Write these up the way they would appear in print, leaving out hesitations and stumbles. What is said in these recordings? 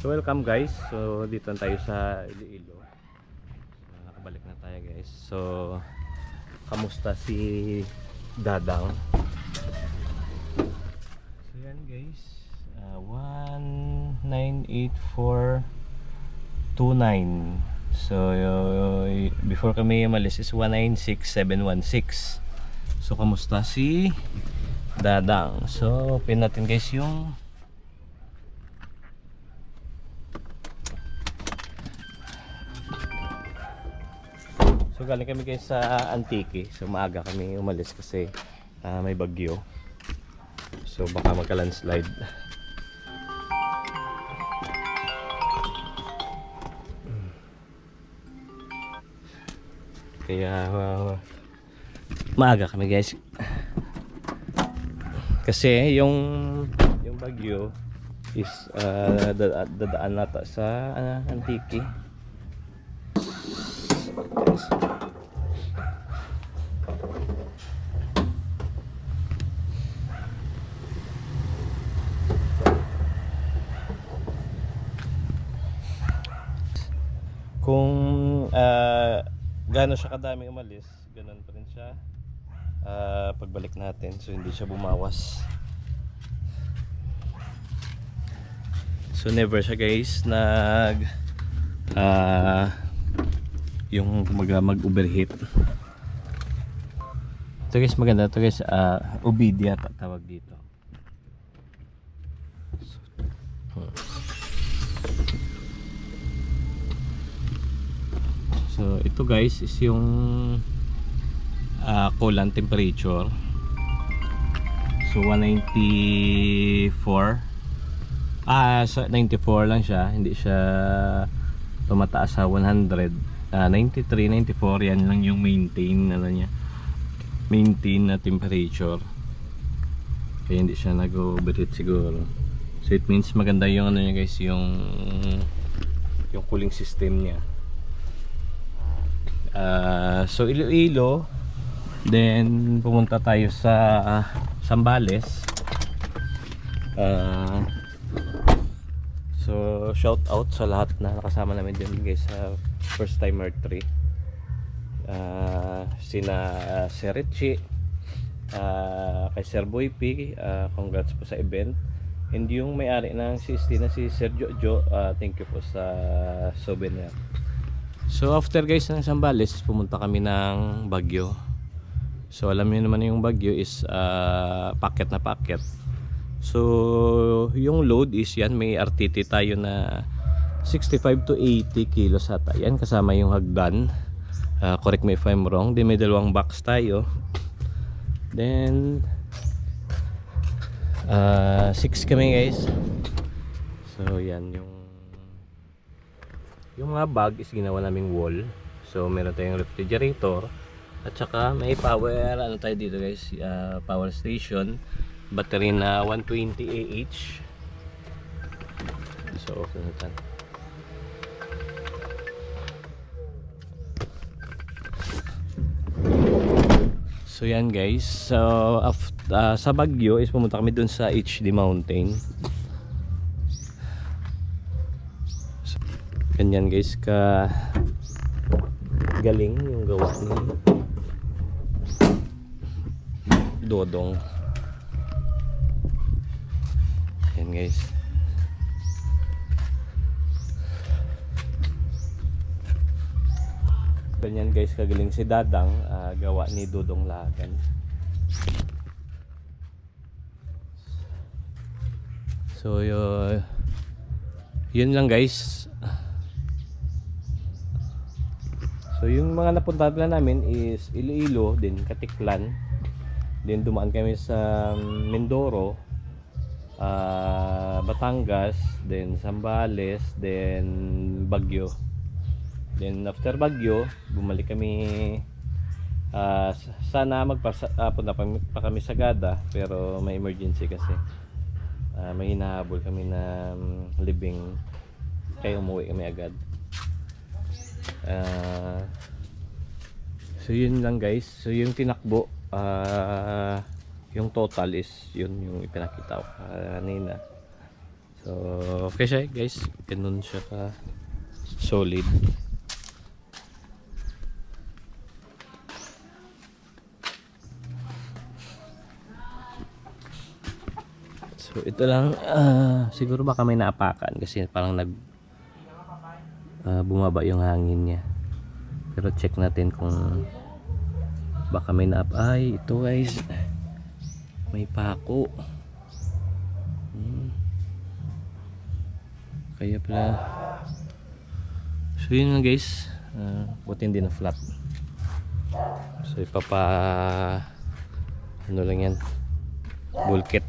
So welcome guys. So dito na tayo sa Iloilo. Nakabalik na tayo guys. So kamusta si Dadang? So yan guys, 198429. So before kami umalis is 196716. So kamusta si Dadang? So pin natin guys yung so galing kami guys sa Antique. So maaga kami umalis kasi may bagyo. So baka magka-landslide. Kaya maaga kami guys. Kasi yung bagyo is dadaan nata sa Antique. Kung gaano siya kadaming umalis, ganun pa rin siya pagbalik natin. So hindi siya bumawas. So never siya guys yung mag-overheat. Ito guys maganda. Ito guys Ovidia tawag dito. So ito guys is yung coolant temperature. So 194. Sa 94 lang siya, hindi siya tumataas sa 100. 93, 94 yan lang yung maintain na temperature. Kaya hindi siya nag-overheat siguro. So it means maganda yung niya guys, yung cooling system niya. So Iloilo, then pumunta tayo sa Zambales. So shout out sa lahat na nakasama namin dyan guys sa first timer 3. Sina Sir Richie, kay Sir Boy P, congrats po sa event. And yung may-ari ng CST na si Sir Jojo, thank you po sa souvenir. So after guys ng Zambales, pumunta kami ng Baguio. So alam niyo naman yung Baguio is packet na packet. So yung load is yan, may RTT tayo na 65 to 80 kilos ata yan, kasama yung hagdan. Correct me if I'm wrong. Then may dalawang box tayo. Then 6 kami guys. So yan yung mga bag is ginawa naming wall. So meron tayong refrigerator at saka may power tayo dito guys, power station, battery na 120 AH. So okay na yan. So yan guys, so sa Baguio is pumunta kami dun sa HD Mountain. Ganyan guys ka galing yung gawa ni Dodong. Yan guys. Ganyan guys kagaling si Dadang, gawa ni Dodong Lagan. So yun lang guys. So yung mga napuntahan namin is Iloilo, din Katiklan, then dumaan kami sa Mindoro, Batangas, then Zambales, then Baguio. Then after Baguio, bumalik kami, sana punta pa kami sa Gada, pero may emergency kasi. May hinahabol kami na libing, kaya umuwi kami agad. So yun lang guys. So yung tinakbo, yung total is yun yung ipinakita ko kanina. So okay siya guys, ganun siya ka solid. So ito lang, siguro baka may naapakan kasi parang bumaba yung hangin niya. Pero check natin kung baka may ay ito guys, may pako. Kaya pala. So yun lang guys, buti hindi na flat. So ano lang yan, bulkit.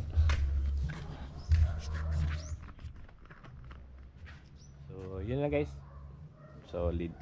So yun lang guys, solid.